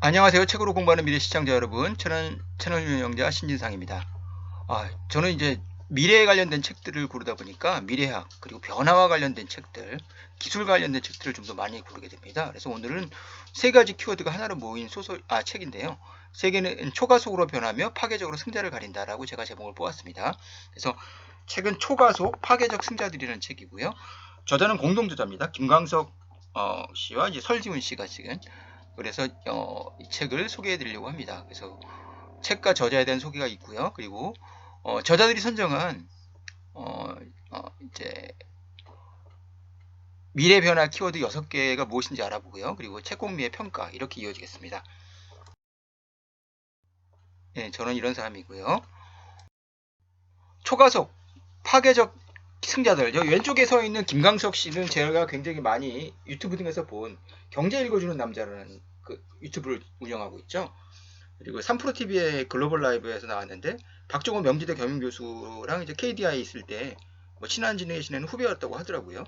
안녕하세요. 책으로 공부하는 미래 시청자 여러분. 저는 채널 운영자 신진상입니다. 저는 이제 미래에 관련된 책들을 고르다 보니까 미래학, 그리고 변화와 관련된 책들, 기술 관련된 책들을 좀 더 많이 고르게 됩니다. 그래서 오늘은 세 가지 키워드가 하나로 모인 책인데요. 세계는 초가속으로 변하며 파괴적으로 승자를 가린다라고 제가 제목을 뽑았습니다. 그래서 책은 초가속 파괴적 승자들이라는 책이고요. 저자는 공동저자입니다. 김광석 씨와 이제 설지훈 씨가 지금 그래서 이 책을 소개해 드리려고 합니다. 그래서 책과 저자에 대한 소개가 있고요. 그리고 저자들이 선정한 이제 미래 변화 키워드 6개가 무엇인지 알아보고요. 그리고 책 공미의 평가 이렇게 이어지겠습니다. 예, 저는 이런 사람이고요. 초가속 파괴적 승자들. 여기 왼쪽에 서 있는 김광석 씨는 제가 굉장히 많이 유튜브 등에서 본 경제 읽어주는 남자라는 그 유튜브를 운영하고 있죠. 그리고 3프로TV의 글로벌 라이브에서 나왔는데 박종원 명지대 겸임교수랑 이제 KDI 있을 때 뭐 친한 지내시는 후배였다고 하더라고요.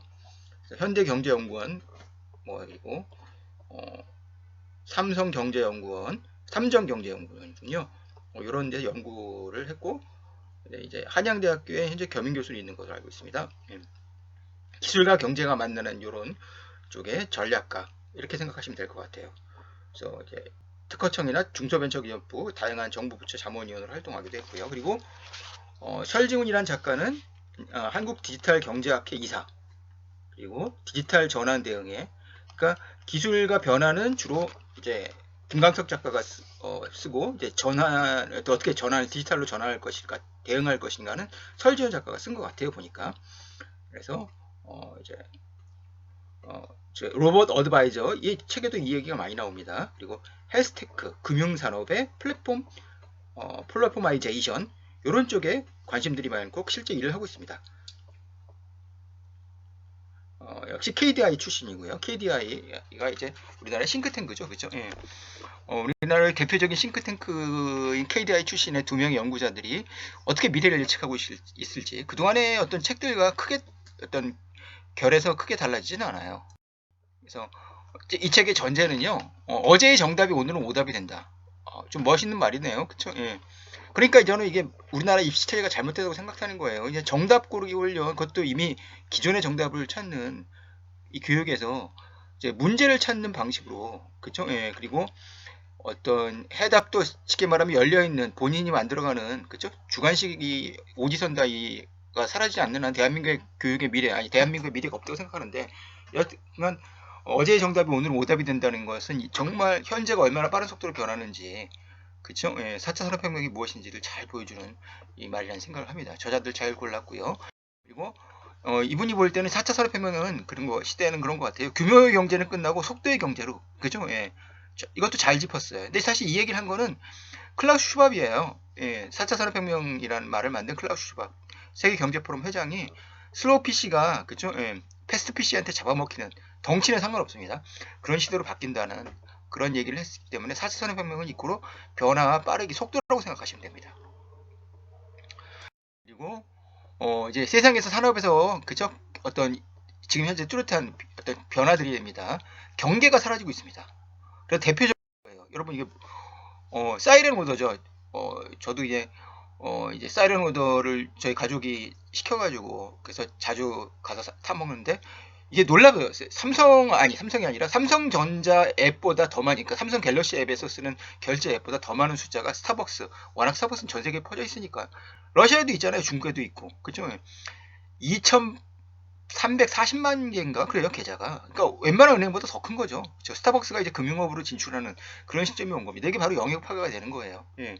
현대경제연구원 뭐 그리고 어, 삼성경제연구원, 삼정경제연구원이군요. 이런 데 연구를 했고 이제 한양대학교에 현재 겸임교수로 있는 것으로 알고 있습니다. 기술과 경제가 만나는 이런 쪽의 전략가 이렇게 생각하시면 될 것 같아요. 그래서 이제 특허청이나 중소벤처기업부 다양한 정부 부처 자문위원으로 활동하기도 했고요. 그리고 설지훈이라는 작가는 한국 디지털 경제학회 이사 그리고 디지털 전환 대응에 그러니까 기술과 변화는 주로 이제 김광석 작가가 쓰고 이제 전환 또 어떻게 전환 디지털로 전환할 것인가 대응할 것인가는 설지훈 작가가 쓴 것 같아요 보니까. 그래서 이제 로봇 어드바이저 이 책에도 이 얘기가 많이 나옵니다. 그리고 헬스테크 금융산업의 플랫폼아이제이션 이런 쪽에 관심들이 많고 실제 일을 하고 있습니다. 역시 KDI 출신이고요. KDI가 이제 우리나라의 싱크탱크죠, 그렇죠? 예. 우리나라의 대표적인 싱크탱크인 KDI 출신의 두 명의 연구자들이 어떻게 미래를 예측하고 있을지 그동안의 어떤 책들과 크게 어떤 결에서 크게 달라지지는 않아요. 그래서 이 책의 전제는요. 어제의 정답이 오늘은 오답이 된다. 좀 멋있는 말이네요. 그쵸? 예. 그러니까 저는 이게 우리나라 입시 체계가 잘못됐다고 생각하는 거예요. 이제 정답 고르기 훈련, 그것도 이미 기존의 정답을 찾는 이 교육에서 이제 문제를 찾는 방식으로, 그쵸? 예. 그리고 어떤 해답도 쉽게 말하면 열려있는 본인이 만들어가는, 그쵸? 주관식이 오지선다이가 사라지지 않는 한 대한민국의 교육의 미래, 아니, 대한민국의 미래가 없다고 생각하는데, 여튼간 어제의 정답이 오늘 오답이 된다는 것은 정말 현재가 얼마나 빠른 속도로 변하는지 그쵸? 예, 4차 산업혁명이 무엇인지를 잘 보여주는 이 말이라는 생각을 합니다. 저자들 잘 골랐고요. 그리고 이분이 볼 때는 4차 산업혁명은 그런 거 시대는 그런 것 같아요. 규모의 경제는 끝나고 속도의 경제로 그죠? 예, 이것도 잘 짚었어요. 근데 사실 이 얘기를 한 거는 클라우스 슈밥이에요. 예, 4차 산업혁명이라는 말을 만든 클라우스 슈밥 세계 경제 포럼 회장이 슬로우 PC가 그죠? 예, 패스트 PC한테 잡아먹히는 덩치는 상관없습니다. 그런 시대로 바뀐다는 그런 얘기를 했기 때문에 4차 산업혁명은 이코로 변화와 빠르기 속도라고 생각하시면 됩니다. 그리고 이제 세상에서 산업에서 그죠? 어떤 지금 현재 뚜렷한 어떤 변화들이 됩니다. 경계가 사라지고 있습니다. 그래서 대표적인 거예요. 여러분 이게 사이렌 오더죠. 저도 이제 사이렌 오더를 저희 가족이 시켜가지고 그래서 자주 가서 타 먹는데 이게 놀라워요. 삼성이 아니라 삼성전자 앱보다 더 많이, 그러니까 삼성 갤럭시 앱에서 쓰는 결제 앱보다 더 많은 숫자가 스타벅스. 워낙 스타벅스는 전 세계에 퍼져 있으니까. 러시아에도 있잖아요. 중국에도 있고. 그죠? 2,340만 개인가 그래요 계좌가. 그러니까 웬만한 은행보다 더 큰 거죠. 그렇죠? 스타벅스가 이제 금융업으로 진출하는 그런 시점이 온 겁니다. 이게 바로 영역 파괴가 되는 거예요. 예.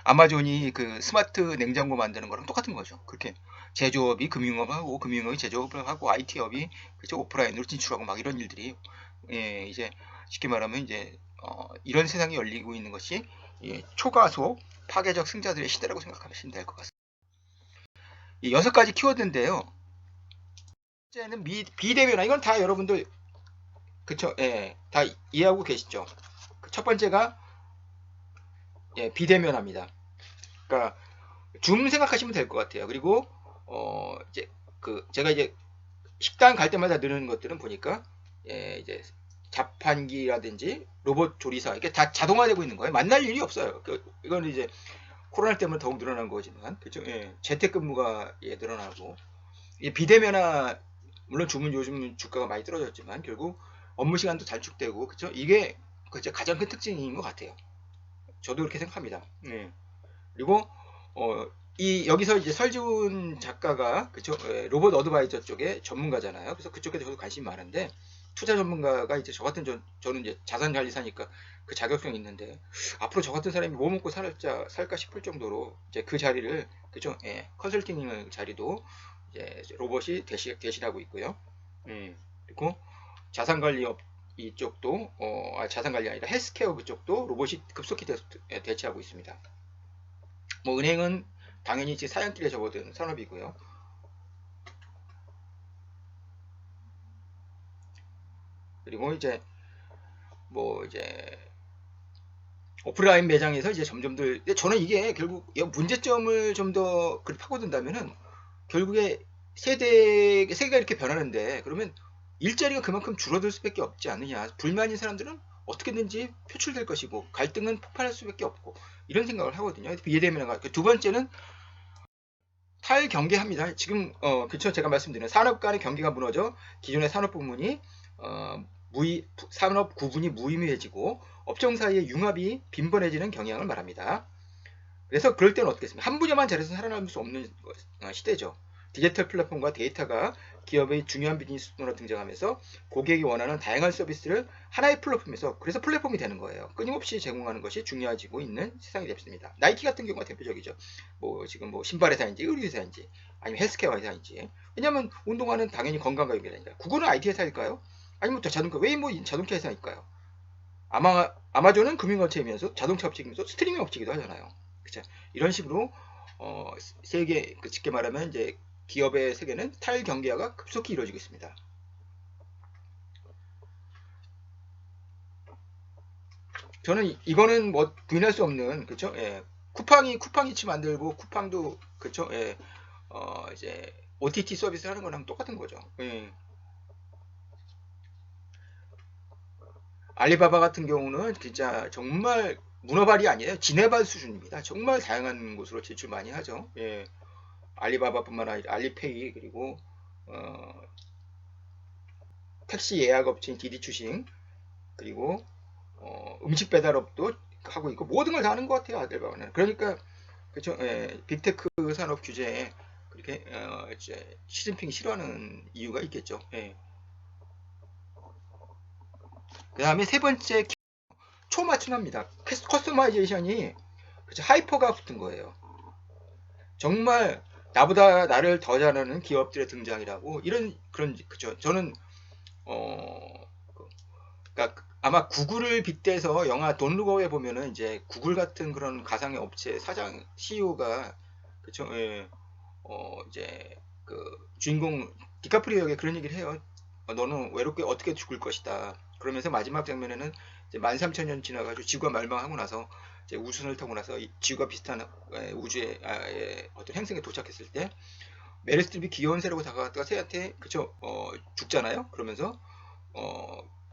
아마존이 그 스마트 냉장고 만드는 거랑 똑같은 거죠. 그렇게 제조업이 금융업하고 금융업이 제조업을 하고 IT업이 그죠 오프라인으로 진출하고 막 이런 일들이 이제 쉽게 말하면 이제 이런 세상이 열리고 있는 것이 초가속 파괴적 승자들의 시대라고 생각하시면 될 것 같습니다. 이 6가지 키워드인데요. 첫째는 비대면화. 이건 다 여러분들 그쵸? 예, 다 이해하고 계시죠? 첫 번째가 비대면화입니다. 그러니까 줌 생각하시면 될 것 같아요. 그리고 이제 제가 이제 식당 갈 때마다 느는 것들은 보니까 이제 자판기라든지 로봇 조리사 이게 다 자동화되고 있는 거예요. 만날 일이 없어요. 이건 이제 코로나 때문에 더욱 늘어난 거지만, 그죠? 예, 재택근무가 늘어나고, 비대면화, 물론 주문 요즘 주가가 많이 떨어졌지만 결국 업무 시간도 단축되고, 그죠? 이게 가장 큰 특징인 것 같아요. 저도 그렇게 생각합니다. 예. 그리고 여기서 이제 설지훈 작가가 그쵸 로봇 어드바이저 쪽에 전문가잖아요. 그래서 그쪽에 저도 관심이 많은데 투자 전문가가 이제 저 같은 저는 이제 자산 관리사니까 그 자격증이 있는데 앞으로 저 같은 사람이 뭐 먹고 살까 싶을 정도로 이제 그 자리를 그죠 컨설팅 자리도 이제 로봇이 대신하고 있고요. 그리고 자산 관리업 이쪽도 자산 관리 아니라 헬스케어 그쪽도 로봇이 급속히 대체하고 있습니다. 뭐 은행은 당연히 이제 사양길에 접어든 산업이고요. 그리고 이제 뭐 이제 오프라인 매장에서 이제 점점들 저는 이게 결국 문제점을 좀 더 파고든다면은 결국에 세계가 이렇게 변하는데 그러면 일자리가 그만큼 줄어들 수밖에 없지 않느냐. 불만인 사람들은 어떻게든지 표출될 것이고 갈등은 폭발할 수밖에 없고 이런 생각을 하거든요. 비대면화. 두 번째는 탈경계합니다. 지금 그쵸 제가 말씀드린 산업 간의 경계가 무너져 기존의 산업 부문이 산업 구분이 무의미해지고 업종 사이의 융합이 빈번해지는 경향을 말합니다. 그래서 그럴 때는 어떻겠습니까? 한 분야만 잘해서 살아남을 수 없는 시대죠. 디지털 플랫폼과 데이터가 기업의 중요한 비즈니스 도로 등장하면서 고객이 원하는 다양한 서비스를 하나의 플랫폼에서 그래서 플랫폼이 되는 거예요. 끊임없이 제공하는 것이 중요해지고 있는 세상이 됐습니다. 나이키 같은 경우가 대표적이죠. 뭐 지금 뭐 신발 회사인지 의류 회사인지 아니면 헬스케어 회사인지 왜냐하면 운동화는 당연히 건강과 연결되니까 구글은 IT 회사일까요? 아니면 또 자동차 웨이모 자동차 회사일까요? 아마존은 금융업체이면서 자동차 업체이면서 스트리밍 업체이기도 하잖아요. 그쵸? 이런 식으로 세계 쉽게 말하면 이제 기업의 세계는 탈경계화가 급속히 이루어지고 있습니다. 저는 이거는 뭐 부인할 수 없는 그렇죠. 예. 쿠팡이치 만들고 쿠팡도 그렇죠. 예. 이제 OTT 서비스 하는 거랑 똑같은 거죠. 예. 알리바바 같은 경우는 진짜 정말 문어발이 아니에요. 지네발 수준입니다. 정말 다양한 곳으로 진출 많이 하죠. 예. 알리바바뿐만 아니라 알리페이 그리고 택시 예약 업체인 디디추싱 그리고 음식 배달업도 하고 있고 모든 걸 다 하는 것 같아요. 알리바바는. 그러니까 그렇죠. 예, 빅테크 산업 규제에 그렇게 이제 시진핑이 싫어하는 이유가 있겠죠. 예. 그 다음에 세 번째 초맞춤합니다. 커스터마이제이션이 그쵸, 하이퍼가 붙은 거예요. 정말 나보다 나를 더 잘하는 기업들의 등장이라고 이런 그런 그죠. 저는 그러니까 아마 구글을 빗대서 영화 돈루거에 보면은 이제 구글 같은 그런 가상의 업체 사장 CEO가 그쵸. 예, 이제 그 주인공 디카프리오 역에 그런 얘기를 해요. 너는 외롭게 어떻게 죽을 것이다. 그러면서 마지막 장면에는 이제 13,000년 지나가지고 지구가 멸망하고 나서 이제 우순을 타고 나서 지구가 비슷한 우주의 어떤 행성에 도착했을 때 메릴 스트립이 귀여운 새라고 다가갔다가 새한테 그쵸 죽잖아요. 그러면서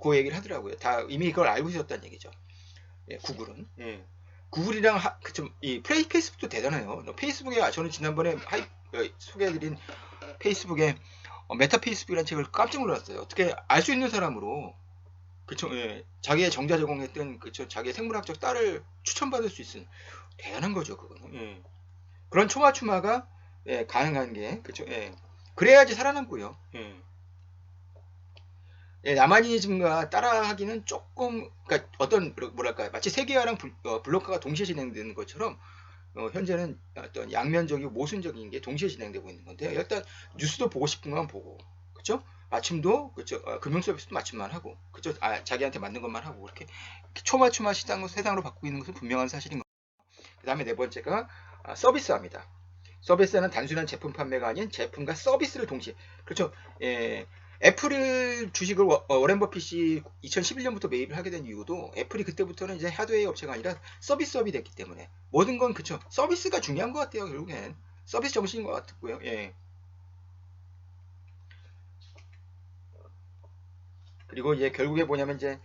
그 얘기를 하더라고요. 다 이미 그걸 알고 있었다는 얘기죠. 예, 구글은. 예. 구글이랑 그쵸 이 페이스북도 대단해요. 페이스북에 저는 지난번에 소개해드린 페이스북에 메타 페이스북이라는 책을 깜짝 놀랐어요. 어떻게 알 수 있는 사람으로 그쵸 예, 자기의 정자 제공했던 그쵸 자기의 생물학적 딸을 추천받을 수 있는 대단한 거죠 그거는. 예. 그런 초마추마가 예, 가능한 게 그쵸 예. 그래야지 살아남고요. 예. 예, 야마니즘과 따라하기는 조금 그러니까 어떤 뭐랄까 마치 세계화랑 블록화가 동시에 진행되는 것처럼 현재는 어떤 양면적이고 모순적인 게 동시에 진행되고 있는 건데요. 일단 뉴스도 보고 싶은 건 보고, 그렇죠? 아침도 그렇죠? 금융 서비스도 맞춤만 하고, 그렇죠? 자기한테 맞는 것만 하고 이렇게 초맞춤한 세상으로 바꾸고 있는 것은 분명한 사실인 거고. 그다음에 네 번째가 서비스화입니다. 서비스는 단순한 제품 판매가 아닌 제품과 서비스를 동시에 그렇죠. 예, 애플 주식을 워렌 버핏이 2011년부터 매입을 하게 된 이유도 애플이 그때부터는 이제 하드웨어 업체가 아니라 서비스업이 됐기 때문에 모든 건 그쵸 서비스가 중요한 것 같아요. 결국엔 서비스 정신인 것 같고요. 예. 그리고 이제 결국에 뭐냐면 이제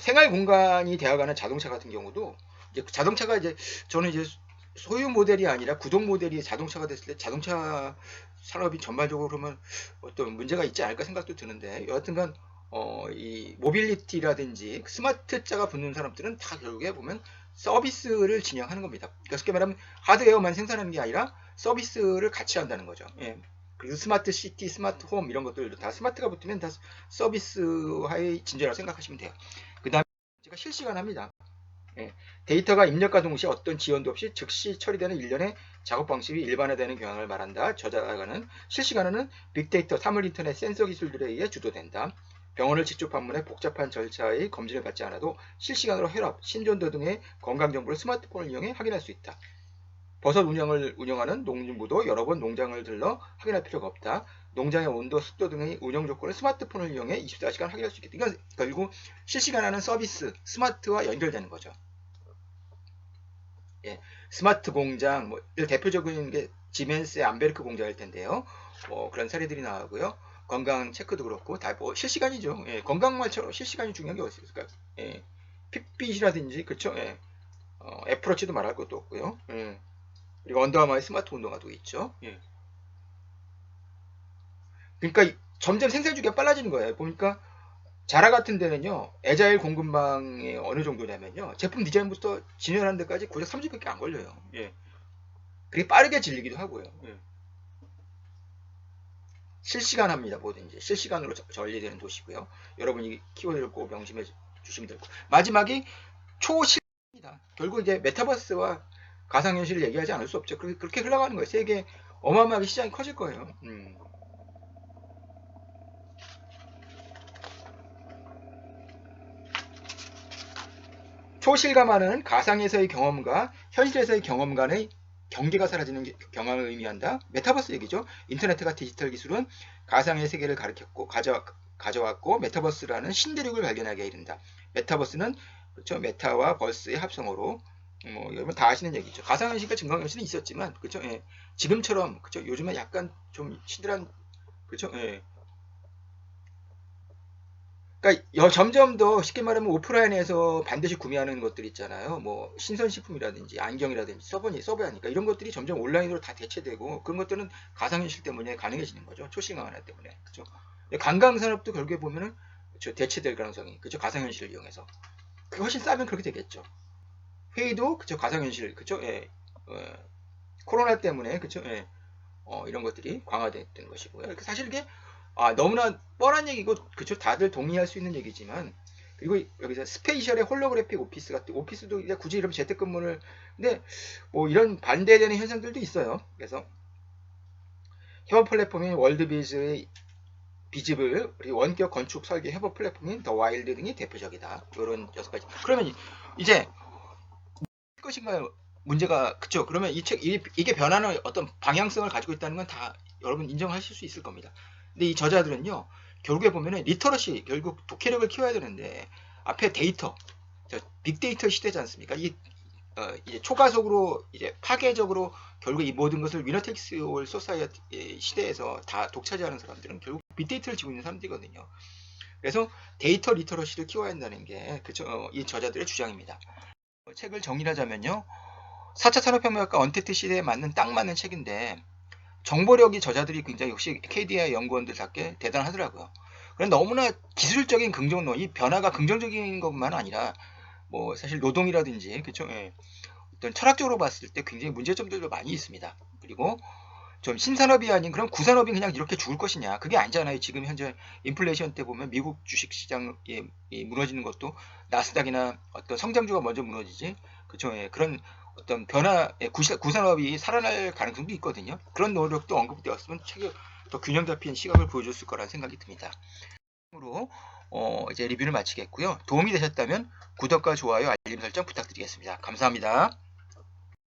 생활 공간이 되어가는 자동차 같은 경우도 이제 자동차가 이제 저는 이제 소유 모델이 아니라 구동 모델이 자동차가 됐을 때 자동차 산업이 전반적으로 그러면 어떤 문제가 있지 않을까 생각도 드는데 여하튼간 이 모빌리티라든지 스마트자가 붙는 사람들은 다 결국에 보면 서비스를 진행하는 겁니다. 그러니까 쉽게 말하면 하드웨어만 생산하는 게 아니라 서비스를 같이 한다는 거죠. 예. 그리고 스마트 시티, 스마트 홈 이런 것들도 다 스마트가 붙으면 다 서비스화의 진전이라고 생각하시면 돼요. 그 다음에 제가 실시간합니다. 예. 데이터가 입력과 동시에 어떤 지연도 없이 즉시 처리되는 일련의 작업 방식이 일반화되는 경향을 말한다. 저자가는 실시간화는 빅데이터, 사물인터넷, 센서 기술들에 의해 주도된다. 병원을 직접 방문해 복잡한 절차의 검진을 받지 않아도 실시간으로 혈압, 신전도 등의 건강정보를 스마트폰을 이용해 확인할 수 있다. 버섯 운영하는 농부도 여러 번 농장을 들러 확인할 필요가 없다. 농장의 온도, 습도 등의 운영 조건을 스마트폰을 이용해 24시간 확인할 수 있다. 이건 결국 실시간화는 서비스, 스마트와 연결되는 거죠. 예, 스마트 공장, 뭐 대표적인 게 지멘스의 암베르크 공장일 텐데요. 그런 사례들이 나오고요. 건강 체크도 그렇고 다 뭐 실시간이죠. 예, 건강말처럼 실시간이 중요한 게 어디 있을까요? 예, 핏빛이라든지 그쵸? 예, 애플워치도 말할 것도 없고요. 예, 그리고 언더아머의 스마트 운동화도 있죠. 예. 그러니까 점점 생산 주기가 빨라지는 거예요. 보니까 자라 같은 데는요, 애자일 공급망이 어느 정도냐면요, 제품 디자인부터 진열하는 데까지 고작 30분밖에 안 걸려요. 예. 그게 빠르게 질리기도 하고요. 예. 실시간 합니다. 뭐든지. 실시간으로 전리되는 도시고요. 여러분이 키워드를 꼭 명심해 주시면 되고. 마지막이 초실입니다. 결국 이제 메타버스와 가상현실을 얘기하지 않을 수 없죠. 그렇게 흘러가는 거예요. 세계 어마어마하게 시장이 커질 거예요. 초실감하는 가상에서의 경험과 현실에서의 경험 간의 경계가 사라지는 경험을 의미한다. 메타버스 얘기죠. 인터넷과 디지털 기술은 가상의 세계를 가르쳤고 가져왔고 메타버스라는 신대륙을 발견하게 이른다. 메타버스는 그렇죠. 메타와 버스의 합성어로 여러분 다 아시는 얘기죠. 가상현실과 증강현실은 있었지만 그렇죠. 예. 지금처럼 그렇죠. 요즘은 약간 좀 시들한 그렇죠. 예. 그러니까 점점 더 쉽게 말하면 오프라인에서 반드시 구매하는 것들 있잖아요. 뭐 신선식품이라든지 안경이라든지 서버하니까 이런 것들이 점점 온라인으로 다 대체되고 그런 것들은 가상현실 때문에 가능해지는 거죠. 초실강화 때문에. 그렇죠. 관광산업도 결국에 보면은 그렇죠. 대체될 가능성이 그렇죠. 가상현실을 이용해서. 그게 훨씬 싸면 그렇게 되겠죠. 회의도 그렇죠. 가상현실 그렇죠. 예. 코로나 때문에 그렇죠. 예. 이런 것들이 강화됐던 것이고요. 사실 이게 너무나 뻔한 얘기고 그쵸 다들 동의할 수 있는 얘기지만 그리고 여기서 스페이셜의 홀로그래픽 오피스 같은 오피스도 이제 굳이 이런 재택근무를 근데 뭐 이런 반대되는 현상들도 있어요. 그래서 협업 플랫폼인 월드비즈의 비즈블 그리고 원격 건축 설계 협업 플랫폼인 더 와일드 등이 대표적이다. 이런 6가지. 그러면 이제 것인가요? 문제가 그쵸? 그러면 이게 변하는 어떤 방향성을 가지고 있다는 건 다 여러분 인정하실 수 있을 겁니다. 근데 이 저자들은요, 결국에 보면은 리터러시 결국 독해력을 키워야 되는데 앞에 데이터, 빅데이터 시대지 않습니까? 이제 초가속으로 이제 파괴적으로 결국 이 모든 것을 위너텍스 올 소사이어티 시대에서 다 독차지하는 사람들은 결국 빅데이터를 지고 있는 사람들이거든요. 그래서 데이터 리터러시를 키워야 한다는 게 그쵸? 이 저자들의 주장입니다. 책을 정리하자면요. 4차 산업혁명과 언택트 시대에 딱 맞는 책인데 정보력이 저자들이 굉장히 역시 KDI 연구원들답게 대단하더라고요. 그런데 너무나 기술적인 긍정론, 이 변화가 긍정적인 것만 아니라 뭐 사실 노동이라든지 그쵸? 예. 어떤 철학적으로 봤을 때 굉장히 문제점들도 많이 있습니다. 그리고 좀 신산업이 아닌 그럼 구산업이 그냥 이렇게 죽을 것이냐? 그게 아니잖아요. 지금 현재 인플레이션 때 보면 미국 주식시장이 무너지는 것도 나스닥이나 어떤 성장주가 먼저 무너지지. 그쵸? 예. 그런 어떤 변화, 구산업이 살아날 가능성도 있거든요. 그런 노력도 언급되었으면 책이 더 균형 잡힌 시각을 보여줬을 거라는 생각이 듭니다. 으로 이제 리뷰를 마치겠고요. 도움이 되셨다면 구독과 좋아요, 알림 설정 부탁드리겠습니다. 감사합니다.